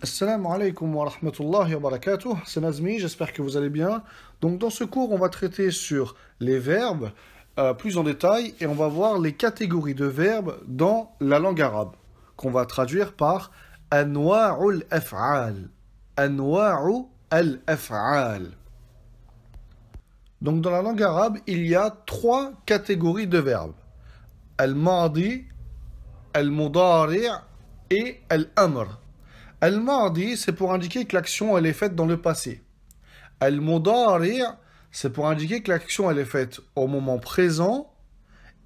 Assalamu alaikum wa rahmatullahi wa barakatuh. C'est Nazmi, j'espère que vous allez bien. Donc dans ce cours, on va traiter sur les verbes plus en détail et on va voir les catégories de verbes dans la langue arabe qu'on va traduire par anwa'ul af'al. Anwa'u al-af'al. Donc dans la langue arabe, il y a trois catégories de verbes. Al-madi, al-mudari' et al-amr. Al-madi, c'est pour indiquer que l'action elle est faite dans le passé. Al-mudari', c'est pour indiquer que l'action elle est faite au moment présent.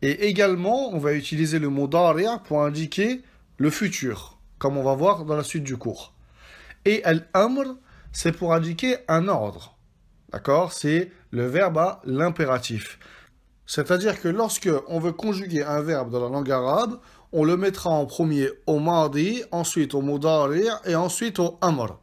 Et également, on va utiliser le mudari' pour indiquer le futur, comme on va voir dans la suite du cours. Et al-amr, c'est pour indiquer un ordre. D'accord? C'est le verbe à l'impératif. C'est-à-dire que lorsque on veut conjuguer un verbe dans la langue arabe, on le mettra en premier au madi, ensuite au mudari' et ensuite au amr.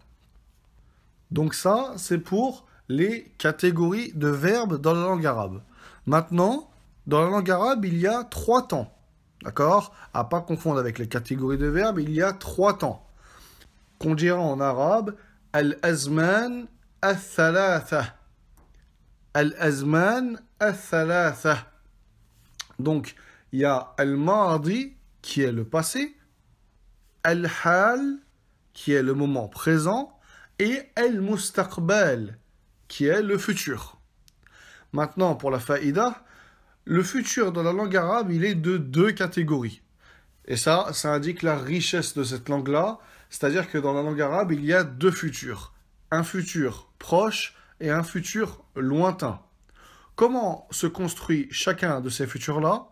Donc ça, c'est pour les catégories de verbes dans la langue arabe. Maintenant, dans la langue arabe, il y a trois temps. D'accord? À pas confondre avec les catégories de verbes, il y a trois temps. Qu'on dira en arabe al-azman al-thalatha. Al-azman al-thalatha. Donc, il y a al-madi, qui est le passé, al-hal, qui est le moment présent, et al-mustaqbal, qui est le futur. Maintenant, pour la faïda, le futur dans la langue arabe, il est de deux catégories. Et ça indique la richesse de cette langue-là, c'est-à-dire que dans la langue arabe, il y a deux futurs. Un futur proche et un futur lointain. Comment se construit chacun de ces futurs-là?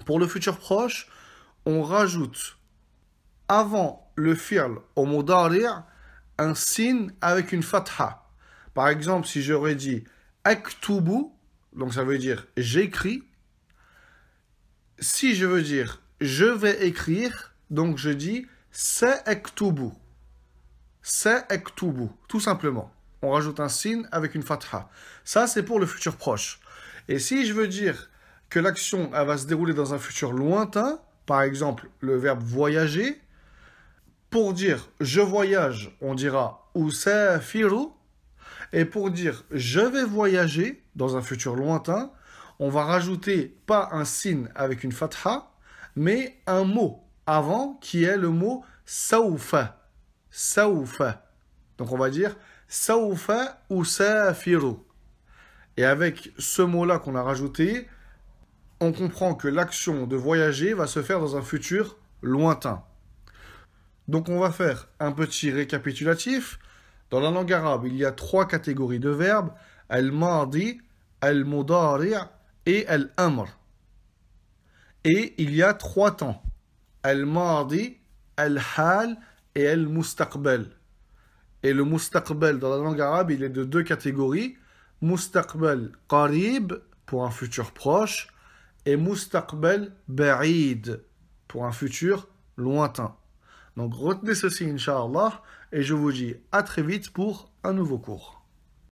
Pour le futur proche, on rajoute avant le fi'l au mudari' un signe avec une fatha. Par exemple, si j'aurais dit aktubu, donc ça veut dire j'écris. Si je veux dire je vais écrire, donc je dis sa'aktubu. Sa'aktubu, tout simplement. On rajoute un signe avec une fatha. Ça, c'est pour le futur proche. Et si je veux dire que l'action elle va se dérouler dans un futur lointain, par exemple le verbe voyager, pour dire je voyage, on dira usafiru, et pour dire je vais voyager dans un futur lointain, on va rajouter pas un signe avec une fatha, mais un mot avant qui est le mot sawfa. Sawfa. Donc on va dire sawfa usafiru. Et avec ce mot-là qu'on a rajouté, on comprend que l'action de voyager va se faire dans un futur lointain. Donc on va faire un petit récapitulatif. Dans la langue arabe, il y a trois catégories de verbes, al-madi, al-mudari' et al-amr. Et il y a trois temps, al-madi, al-hal et al-mustaqbal. Et le mustaqbal dans la langue arabe, il est de deux catégories, mustaqbal qarib pour un futur proche, et mustaqbal ba'id pour un futur lointain. Donc retenez ceci, Inch'Allah, et je vous dis à très vite pour un nouveau cours.